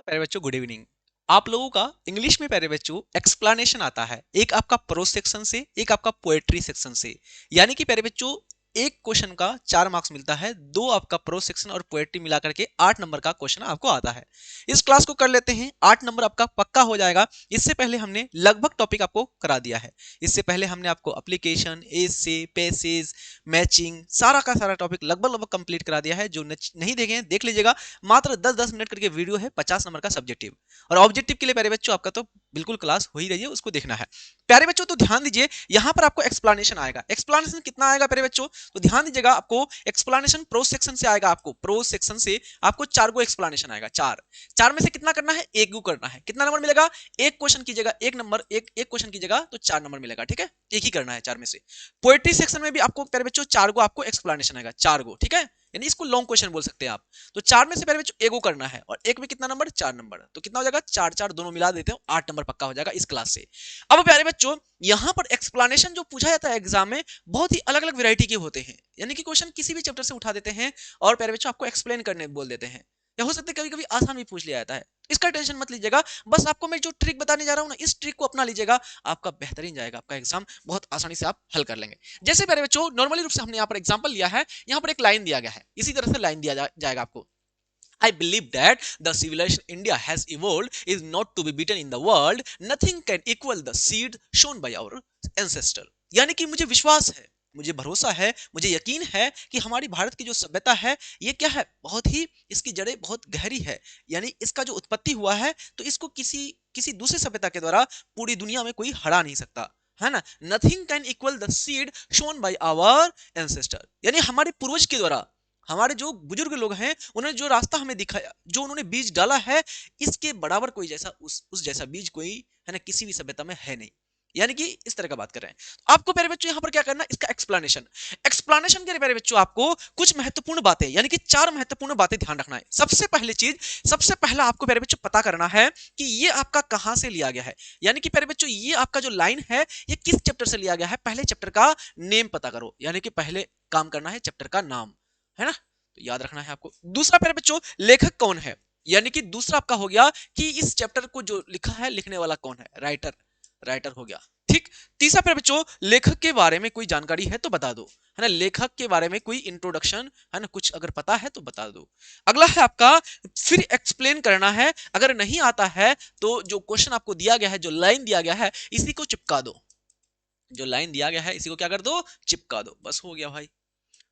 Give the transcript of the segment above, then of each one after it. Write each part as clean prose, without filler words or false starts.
प्यारे बच्चों good evening. आप लोगों का इंग्लिश में प्यारे बच्चों एक्सप्लेनेशन आता है, एक आपका प्रोज सेक्शन से, एक आपका पोएट्री सेक्शन से। यानी कि प्यारे बच्चों एक क्वेश्चन का 4 मार्क्स मिलता है, दो आपका प्रोज सेक्शन और पोएट्री मिला करके 8 नंबर का क्वेश्चन आपको आता है। इस क्लास को कर लेते हैं, 8 नंबर आपका पक्का हो जाएगा। इससे पहले हमने लगभग टॉपिक आपको करा दिया है। इससे पहले हमने आपको एप्लीकेशन, एसे, पैसेज, मैचिंग, सारा का सारा टॉपिक लगभग लगभग कंप्लीट करा दिया है। जो नहीं देखे हैं देख लीजिएगा। मात्र 10-10 मिनट करके वीडियो है, 50 नंबर का सब्जेक्टिव। और ऑब्जेक्टिव के लिए प्यारे बच्चों आपका तो बिल्कुल क्लास हो ही रही है, उसको देखना है। प्यारे बच्चों तो ध्यान दीजिए, यहां पर आपको एक्सप्लेनेशन आएगा। एक्सप्लेनेशन कितना आएगा प्यारे बच्चों? तो ध्यान दीजिएगा, आपको एक्सप्लेनेशन प्रोज सेक्शन से आएगा। आपको प्रोज सेक्शन से आपको 4 गो एक्सप्लेनेशन आएगा। चार चार में से कितना करना है? 1 गो करना है। कितना नंबर मिलेगा? एक क्वेश्चन कीजिएगा 1 नंबर, एक क्वेश्चन कीजिएगा तो 4 नंबर मिलेगा। ठीक है, एक ही करना है 4 में से। पोएट्री सेक्शन में भी आपको प्यारे बच्चों 4 गो आपको एक्सप्लेनेशन आएगा। 4 गो, ठीक है, यानी इसको लॉन्ग क्वेश्चन बोल सकते हैं आप। तो 4 में से पहले बच्चों एगो करना है, और एक में कितना नंबर? 4 नंबर। तो कितना हो जाएगा? 4 4 दोनों मिला देते हो, 8 नंबर पक्का हो जाएगा इस क्लास से। अब प्यारे बच्चों यहां पर एक्सप्लेनेशन जो पूछा जाता है एग्जाम में, बहुत ही अलग अलग वैरायटी के होते हैं। यानी कि क्वेश्चन किसी भी चैप्टर से उठा देते हैं और प्यारे बच्चों आपको एक्सप्लेन करने बोल देते हैं, या हो सकता है कभी कभी आसान भी पूछ लिया जाता है। इसका टेंशन मत लीजिएगा, बस आपको मैं जो ट्रिक बताने जा रहा हूं ना, इस ट्रिक को अपना लीजिएगा, आपका बेहतरीन जाएगा। आपका एग्जाम बहुत आसानी से आप हल कर लेंगे। जैसे प्यारे बच्चों नॉर्मली रूप से हमने यहाँ पर एग्जाम्पल लिया है, यहाँ पर एक लाइन दिया गया है, इसी तरह से लाइन दिया जाएगा आपको। I believe that the civilization India has evolved is not to be beaten in the world. Nothing can equal the seed shown by our ancestor. यानी कि मुझे विश्वास है, मुझे भरोसा है, मुझे यकीन है कि हमारी भारत की जो सभ्यता है, ये क्या है, बहुत ही इसकी जड़ें बहुत गहरी है। यानी इसका जो उत्पत्ति हुआ है, तो इसको किसी किसी दूसरे सभ्यता के द्वारा पूरी दुनिया में कोई हरा नहीं सकता, है ना। Nothing can equal the seed shown by our ancestor, यानी हमारे पूर्वज के द्वारा, हमारे जो बुजुर्ग लोग हैं, उन्होंने जो रास्ता हमें दिखाया, जो उन्होंने बीज डाला है, इसके बराबर कोई जैसा उस जैसा बीज कोई, है ना, किसी भी सभ्यता में है नहीं। यानी कि इस तरह का बात कर रहे हैं। आपको प्यारे बच्चों यहां पर क्या करना है? इसका एक्सप्लेनेशन। एक्सप्लेनेशन के लिए प्यारे बच्चों आपको कुछ महत्वपूर्ण बातें, यानी कि 4 महत्वपूर्ण बातें ध्यान रखना है। सबसे पहले चीज, सबसे पहला आपको प्यारे बच्चों पता करना है कि ये आपका कहां से लिया गया है। यानी कि प्यारे बच्चों ये आपका जो लाइन है, ये किस चैप्टर से लिया गया है। पहले चैप्टर का नेम पता करो, यानी कि पहले काम करना है चैप्टर का नाम, है ना, तो याद रखना है आपको। दूसरा प्यारे बच्चों, लेखक कौन है, यानी कि दूसरा आपका हो गया कि इस चैप्टर को जो लिखा है, लिखने वाला कौन है, राइटर, राइटर हो गया। ठीक। तीसरा प्यारे बच्चों, लेखक के बारे में कोई जानकारी है तो बता दो, है ना, लेखक के बारे में कोई इंट्रोडक्शन, है ना, कुछ अगर पता है तो बता दो। अगला है आपका, फिर एक्सप्लेन करना है। अगर नहीं आता है तो जो क्वेश्चन आपको दिया गया है, जो लाइन दिया गया है, इसी को चिपका दो। जो लाइन दिया गया है इसी को क्या कर दो? चिपका दो, बस हो गया भाई।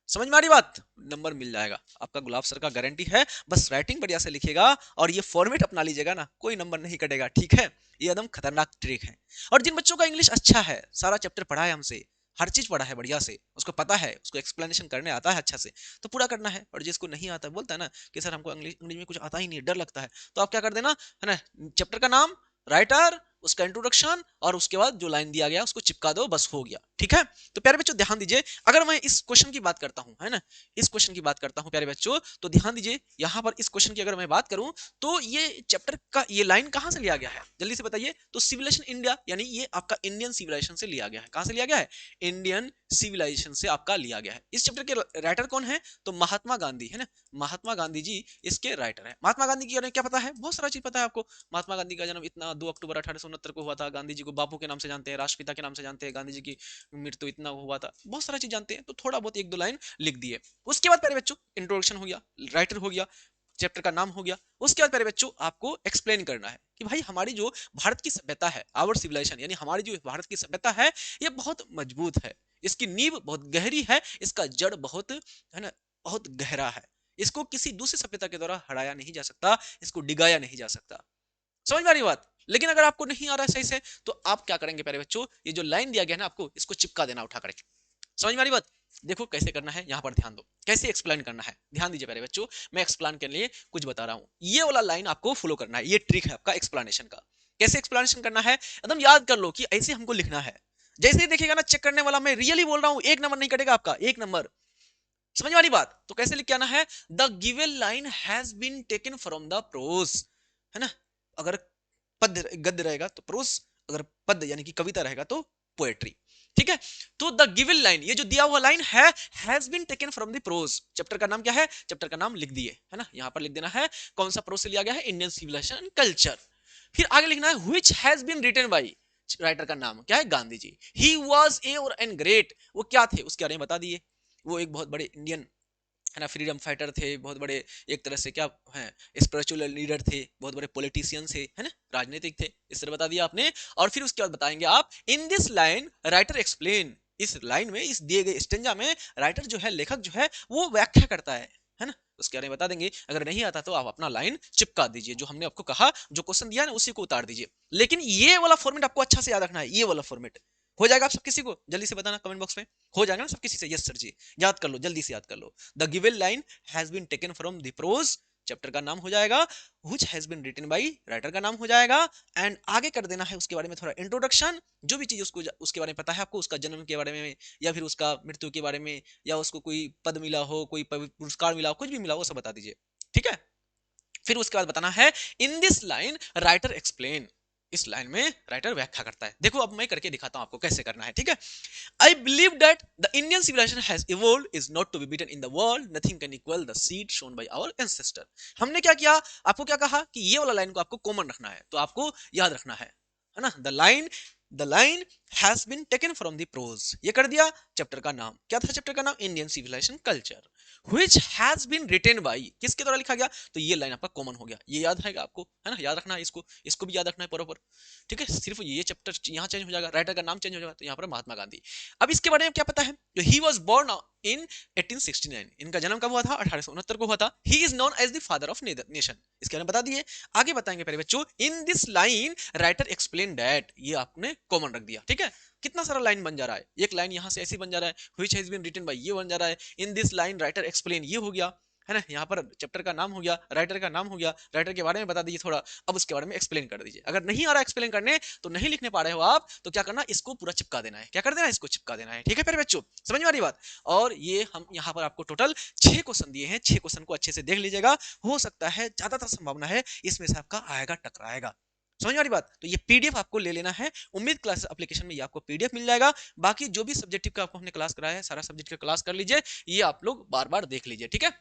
समझ में आ रही बात? नंबर मिल जाएगा आपका, गुलाब सर का गारंटी है। बस राइटिंग बढ़िया से लिखिएगा और ये फॉर्मेट अपना लीजिएगा ना, कोई नंबर नहीं कटेगा, ठीक है। ये एकदम खतरनाक ट्रिक है। और जिन बच्चों का इंग्लिश अच्छा है, सारा चैप्टर पढ़ा है हमसे, हर चीज पढ़ा है बढ़िया से, उसको पता है, उसको एक्सप्लेनेशन करने आता है अच्छा से, तो पूरा करना है। और जिसको नहीं आता, बोलता है ना कि सर हमको इंग्लिश में कुछ आता ही नहीं, डर लगता है, तो आप क्या कर देना, है ना, चैप्टर का नाम, राइटर, उसका इंट्रोडक्शन, और उसके बाद जो लाइन दिया गया उसको चिपका दो, बस हो गया। ठीक है। तो प्यारे बच्चों ध्यान दीजिए, अगर मैं इस क्वेश्चन की बात करता हूं, है ना, इस क्वेश्चन की बात करता हूं प्यारे बच्चों, तो ध्यान दीजिए यहां पर इस क्वेश्चन की अगर मैं बात करूं, तो ये चैप्टर का ये लाइन कहां से लिया गया है, जल्दी से बताइए। तो सिविलाइजेशन इंडिया, यानी ये आपका इंडियन सिविलाइजेशन से लिया गया है। कहां से लिया गया है? इंडियन सिविलाइजेशन से आपका लिया गया है। इस चैप्टर के राइटर कौन है? तो महात्मा गांधी, है ना, महात्मा गांधी जी इसके राइटर है। महात्मा गांधी की क्या पता है? बहुत सारा चीज पता है आपको। महात्मा गांधी का जन्म इतना 2 अक्टूबर 1869 को हुआ था। गांधी जी को बापू के नाम से जानते हैं, राष्ट्रपिता के नाम से जानते हैं। गांधी जी की मृत्यु इतना हुआ था, बहुत सारा चीज जानते हैं, तो थोड़ा बहुत 1-2 लाइन लिख दिए। उसके बाद प्यारे बच्चों इंट्रोडक्शन हो गया, राइटर हो गया, चैप्टर का नाम हो गया। उसके बाद प्यारे बच्चों आपको एक्सप्लेन करना है कि भाई हमारी जो भारत की सभ्यता है, आवर सिविलाइजेशन, यानी हमारी जो भारत की सभ्यता है, ये बहुत मजबूत है, इसकी नींव बहुत गहरी है, इसका जड़ बहुत, है ना, बहुत गहरा है। इसको किसी दूसरी सभ्यता के द्वारा हराया नहीं जा सकता, इसको डिगाया नहीं जा सकता। समझ में आ रही बात? लेकिन अगर आपको नहीं आ रहा है सही से, तो आप क्या करेंगे प्यारे बच्चों, ये जो लाइन दिया गया है ना आपको, इसको चिपका देना उठा करके। समझ में आ रही बात? देखो कैसे करना है, यहां पर ध्यान दो, कैसे एक्सप्लेन करना है। ध्यान दीजिए प्यारे बच्चों, मैं एक्सप्लेन के लिए कुछ बता रहा हूं, ये वाला लाइन आपको फॉलो करना है। ये ट्रिक है आपका एक्सप्लेनेशन का। कैसे एक्सप्लेनेशन करना है, एकदम याद कर लो कि ऐसे हमको लिखना है। जैसे ही देखिएगा ना चेक करने वाला, मैं रियली बोल रहा हूं, 1 नंबर नहीं कटेगा आपका, 1 नंबर। समझ वाली बात? तो कैसे लिख के आना है? The given line has been taken from the prose, है ना। अगर पद गद्य रहेगा तो प्रोज, अगर पद यानी कि कविता रहेगा तो पोएट्री। ठीक है। तो द गिवन लाइन, ये जो दिया हुआ line has been taken from the prose. Chapter का नाम क्या है, चैप्टर का नाम लिख दिए है ना, यहां पर लिख देना है कौन सा प्रोज से लिया गया है, इंडियन सिविलाइजेशन एंड कल्चर। फिर आगे लिखना है which has been written by, writer का नाम क्या है, Gandhi ji. He was a और एन ग्रेट, वो क्या थे उसके बारे में बता दिए। वो एक बहुत बड़े इंडियन है ना फ्रीडम फाइटर थे, बहुत बड़े एक तरह से क्या है, स्पिरिचुअल लीडर थे, बहुत बड़े पॉलिटिशियन थे, है ना, राजनीतिक थे, इस तरह बता दिया आपने। और फिर उसके बाद बताएंगे आप इन दिस लाइन राइटर एक्सप्लेन, इस लाइन में, इस दिए गए स्टेंजा में राइटर जो है, लेखक जो है, वो व्याख्या करता है ना, उसके बारे में बता देंगे। अगर नहीं आता तो आप अपना लाइन चिपका दीजिए, जो हमने आपको कहा, जो क्वेश्चन दिया ना उसी को उतार दीजिए। लेकिन ये वाला फॉर्मेट आपको अच्छा से याद रखना है, ये वाला फॉर्मेट हो जाएगा आप सब किसी को, जल्दी से बताना कमेंट बॉक्स में, हो जाएगा ना सब किसी से, यस सर जी, याद कर लो, जल्दी से याद कर लो। The given line has been taken from the prose, chapter का नाम हो जाएगा, which has been written by, writer का नाम हो जाएगा, एंड आगे कर देना है उसके बारे में थोड़ा इंट्रोडक्शन, जो भी चीज उसको उसके बारे में पता है आपको, उसका जन्म के बारे में, या फिर उसका मृत्यु के बारे में, या उसको कोई पद मिला हो, कोई पुरस्कार मिला हो, कुछ भी मिला हो, वो सब बता दीजिए, ठीक है। फिर उसके बाद बताना है in this line writer explain, इस लाइन में राइटर व्याख्या करता है। देखो अब मैं करके दिखाता हूं आपको कैसे करना है, ठीक है। I believe that the Indian civilization has evolved is not to be beaten in the world. Nothing can equal the seed shown by our ancestor. हमने क्या किया, आपको क्या कहा कि ये वाला लाइन को आपको कॉमन रखना है, तो आपको याद रखना है ना। The line has been taken from the prose, ये कर दिया। चैप्टर का नाम क्या था, चैप्टर का नाम Indian civilisation culture. Which has been written by, किसके द्वारा लिखा गया, तो ये लाइन आपका कॉमन हो गया, ये याद रहेगा आपको, है ना, याद रखना है इसको, इसको भी याद रखना है प्रॉपर, ठीक है। सिर्फ ये चैप्टर यहाँ चेंज हो जाएगा, राइटर का नाम चेंज हो जाएगा, तो यहाँ पर महात्मा गांधी। अब इसके बारे में क्या पता है, ही वॉज बोर्न इन 1869, इनका जन्म कब हुआ था, 1869 को हुआ था। He is known as the father of nation, इसके बारे में बता दिए। आगे बताएंगे पहले बच्चों, in this line writer explain that, ये आपने कॉमन रख दिया, ठीक है। कितना सारा लाइन बन जा रहा है, एक लाइन यहां से ऐसे बन जा रहा है, which has been written by, ये बन जा रहा है, in this line writer explain, ये हो गया, है ना, यहाँ पर चैप्टर का नाम हो गया, राइटर का नाम हो गया, राइटर के बारे में बता दीजिए थोड़ा, अब उसके बारे में एक्सप्लेन कर दीजिए। अगर नहीं आ रहा एक्सप्लेन करने, तो नहीं लिखने पा रहे हो आप, तो क्या करना, इसको पूरा चिपका देना है, क्या कर देना है, इसको चिपका देना है, ठीक है प्यारे बच्चों, समझ में आ रही बात। और ये हम यहाँ पर आपको टोटल 6 क्वेश्चन दिए हैं, 6 क्वेश्चन को अच्छे से देख लीजिएगा, हो सकता है ज्यादातर संभावना है इसमें से आपका आएगा टकराएगा, समझ में आ रही बात। तो ये पीडीएफ आपको ले लेना है, उम्मीद क्लासेस एप्लीकेशन में ये आपको पीडीएफ मिल जाएगा। बाकी जो भी सब्जेक्टिव का आपको हमने क्लास कराया है, सारा सब्जेक्ट का क्लास कर लीजिए, ये आप लोग बार बार देख लीजिए, ठीक है।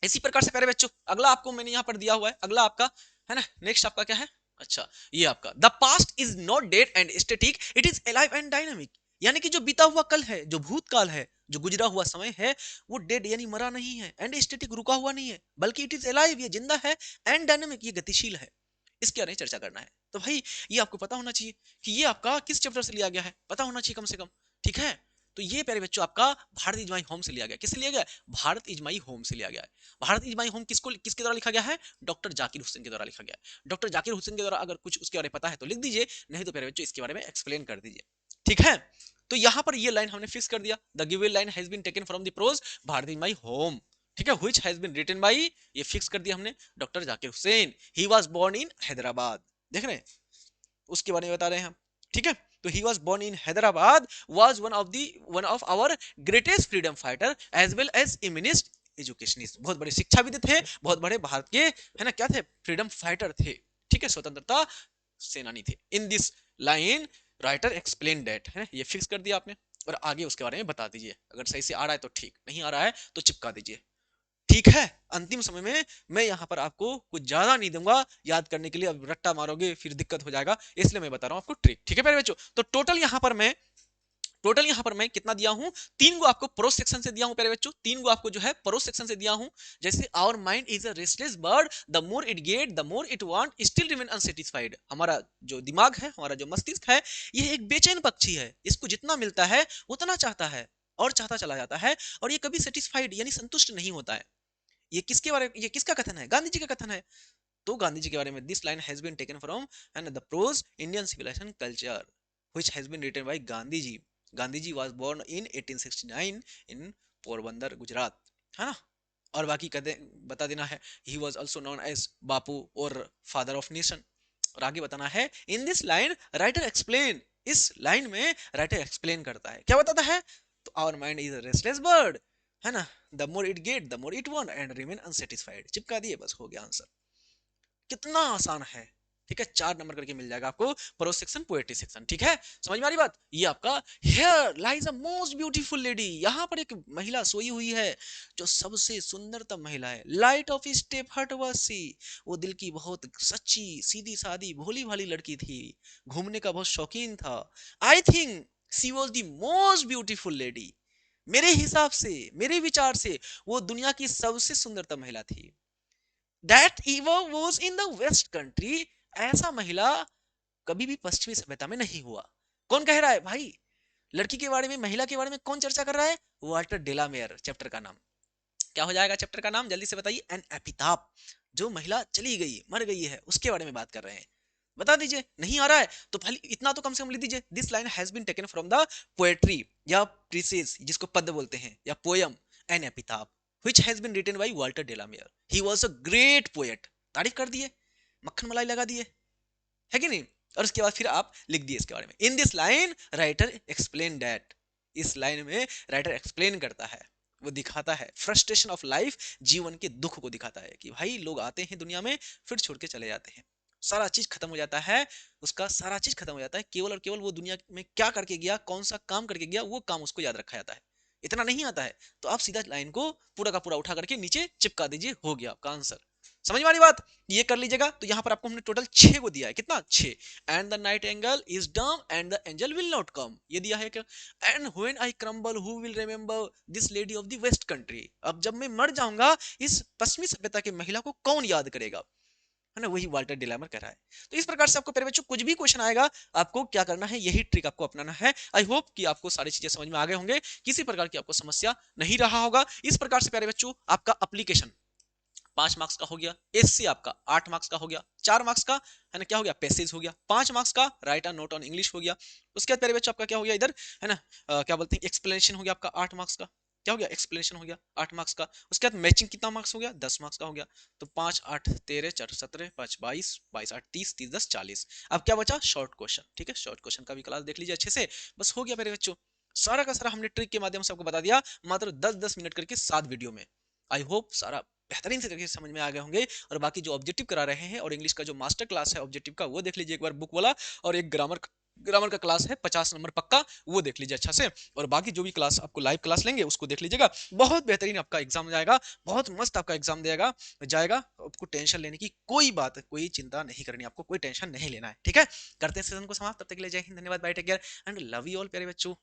इसी प्रकार से प्यारे बच्चों, अगला आपको मैंने यहाँ पर दिया हुआ है, अगला आपका है ना, नेक्स्ट आपका क्या है, अच्छा ये आपका, the past is not dead and static, it is alive and dynamic. यानी कि जो बीता हुआ कल है, जो भूतकाल है, जो गुजरा हुआ समय है, वो डेड यानी मरा नहीं है, एंड स्टैटिक रुका हुआ नहीं है, बल्कि इट इज अलाइव, ये जिंदा है, एंड डायनामिक, ये गतिशील है। इसके बारे में चर्चा करना है। तो भाई ये आपको पता होना चाहिए कि ये आपका किस चैप्टर से लिया गया है, पता होना चाहिए कम से कम, ठीक है। तो ये प्यारे बच्चों आपका भारत इज माई होम से लिया गया, किससे लिया गया, भारत इज माई होम से लिया गया है। भारत इज माई होम किसको, किसके द्वारा लिखा गया है, डॉक्टर जाकिर हुसैन के द्वारा लिखा गया है। डॉक्टर जाकिर हुसैन के द्वारा अगर कुछ उसके बारे में पता है तो लिख दीजिए, नहीं तो प्यारे बच्चों इसके बारे में एक्सप्लेन कर दीजिए, ठीक है। तो यहां पर ये लाइन हमने फिक्स कर दिया, the given line has been taken from the prose Bharat is my home, ठीक है, which has been written by, ये फिक्स कर दिया हमने, doctor Zakir Hussain. He was born in Hyderabad, देख रहे हैं, उसके बारे में बता रहे हैं हम, ठीक है। तो he was born in Hyderabad, was one of our greatest freedom fighter as well as eminent educationist, बहुत बड़े शिक्षाविद थे, बहुत बड़े भारत के है ना क्या थे, फ्रीडम फाइटर थे, ठीक है, स्वतंत्रता सेनानी थे। इन this line writer explain that, है ये फिक्स कर दिया आपने, और आगे उसके बारे में बता दीजिए, अगर सही से आ रहा है तो ठीक, नहीं आ रहा है तो चिपका दीजिए, ठीक है। अंतिम समय में मैं यहाँ पर आपको कुछ ज्यादा नहीं दूंगा याद करने के लिए, अब रट्टा मारोगे फिर दिक्कत हो जाएगा, इसलिए मैं बता रहा हूँ आपको ट्रिक, ठीक है प्यारे बच्चों। तो टोटल यहाँ पर मैं कितना दिया हूँ, 3 गो आपको प्रोस सेक्शन से दिया हूँ प्यारे बच्चों, 3 गो आपको जो है प्रोस सेक्शन से दिया हूँ। जैसे our mind is a restless bird, the more it get the more it want still remain unsatisfied. हमारा जो दिमाग है, हमारा जो मस्तिष्क है, ये एक बेचैन पक्षी है, इसको जितना मिलता है उतना चाहता है, और चाहता चला जाता है, और ये कभी सेटिस्फाइड यानी संतुष्ट नहीं होता है। ये किसके बारे में, ये किसका कथन है, गांधी जी का कथन है। तो गांधी जी के बारे में, this line has been taken from and the prose Indian civilisation culture which has been written by Gandhi ji. Gandhi ji was born in 1869 in Porbandar Gujarat, है ना। और बाकी कहते बता देना है, he was also known as Bapu और फादर ऑफ नेशन। और आगे बताना है in this line writer explain, इस लाइन में राइटर एक्सप्लेन करता है, क्या बताता है, तो our mind is a restless bird, है ना, the more it get the more it want and remain unsatisfied, चिपका दिए, बस हो गया आंसर। कितना आसान है, ठीक है, 4 नंबर करके मिल जाएगा आपको प्रोज सेक्शन, पोएट्री सेक्शन। ठीक है, समझ में आ रही बात। ये आपका here lies a most beautiful lady, यहाँ पर एक महिला सोई हुई है जो सबसे सुंदरतम महिला है। लाइट ऑफ स्टेप हट वाज सी, वो दिल की बहुत सच्ची सीधी सादी भोली भाली लड़की थी, घूमने का बहुत शौकीन था। I think she was the most beautiful lady, मेरे हिसाब से, मेरे विचार से वो दुनिया की सबसे सुंदरतम महिला थी। That ever was in the west country, ऐसा महिला कभी भी पश्चिमी सभ्यता में नहीं हुआ। कौन कह रहा है भाई, लड़की के बारे में, महिला के बारे में कौन चर्चा कर रहा है? वाल्टर डेलामेयर। चैप्टर का नाम क्या हो जाएगा? चैप्टर का नाम जल्दी से बताइए। एन एपिताप, जो महिला चली गई, मर गई है, उसके बारे में बात कर रहे हैं। बता दीजिए, नहीं आ रहा है तो पहले इतना तो कम से कम लिख दीजिए। This line has been taken from the poetry या प्रीसेस, जिसको पद बोलते हैं, या poem, an epitaph which has been written by Walter de la Mare. He was a great poet. तारीफ कर दिए, मक्खन मलाई लगा दिए, है कि नहीं? और उसके बाद फिर आप लिख दिए इसके बारे में। इन this line writer explain that, इस लाइन में राइटर एक्सप्लेन करता है, वो दिखाता है फ्रस्ट्रेशन ऑफ लाइफ, जीवन के दुख को दिखाता है कि भाई लोग आते हैं दुनिया में फिर छोड़ के चले जाते हैं, सारा चीज खत्म हो जाता है, उसका सारा चीज खत्म हो जाता है, केवल और केवल वो दुनिया में क्या करके गया, कौन सा काम करके गया, वो काम उसको याद रखा जाता है। इतना नहीं आता है तो आप सीधा लाइन को पूरा का पूरा उठा करके नीचे चिपका दीजिए, हो गया आपका आंसर। समझ में आ रही बात? ये कर लीजिएगा। तो यहाँ पर आपको हमने टोटल 6 को दिया है, कितना? 6। And the nightingale is dumb and the angel will not come, ये दिया है क्या? And when I crumble who will remember this lady of the west country, अब जब मैं मर जाऊंगा इस पश्चिमी सभ्यता की महिला को कौन याद करेगा, है ना? वही वाल्टर डिलामर कह रहा है। तो इस प्रकार से आपको प्यारे बच्चों कुछ भी क्वेश्चन आएगा, आपको क्या करना है, यही ट्रिक आपको अपनाना है। आई होप कि आपको सारी चीजें समझ में आ गए होंगे, किसी प्रकार की आपको समस्या नहीं रहा होगा। इस प्रकार से प्यारे बच्चों आपका एप्लीकेशन 5 मार्क्स का हो गया, एससी आपका 8 मार्क्स का हो गया, 4 मार्क्स का, है ना, क्या हो गया, पैसेज हो गया, 5 मार्क्स का right a note on English हो गया। उसके बाद प्यारे बच्चों आपका क्या हो गया इधर, है ना, क्या बोलते हैं, एक्सप्लेनेशन हो गया आपका 8 मार्क्स का। क्या हो गया? एक्सप्लेनेशन हो गया 8 मार्क्स का। उसके बाद मैचिंग कितना मार्क्स हो गया? 10 मार्क्स का हो गया। तो 5 8 13 4 17 5 22 22 8 30 30 10 40। अब क्या बचा? Short question. ठीक है, शॉर्ट क्वेश्चन का भी क्लास देख लीजिए अच्छे से। बस हो गया मेरे बच्चों, सारा का सारा हमने ट्रिक के माध्यम से आपको बता दिया, मात्र 10-10 मिनट करके 7 वीडियो में। आई होप सारा बेहतरीन से तरीके से समझ में आ गए होंगे। और बाकी जो ऑब्जेक्टिव करा रहे हैं और इंग्लिश का जो मास्टर क्लास है ऑब्जेक्टिव का, वो देख लीजिए एक बार बुक वाला। और एक ग्रामर ग्रामर का क्लास है 50 नंबर पक्का, वो देख लीजिए अच्छा से। और बाकी जो भी क्लास आपको लाइव क्लास लेंगे उसको देख लीजिएगा। बहुत बेहतरीन आपका एग्जाम जाएगा, बहुत मस्त आपका एग्जाम देगा जाएगा। आपको टेंशन लेने की कोई बात, कोई चिंता नहीं करनी, आपको कोई टेंशन नहीं लेना है। ठीक है, करते हैं सेशन को समाप्त। तब तक के लिए जय हिंद, धन्यवाद, bye, take care and love you all प्यारे बच्चों।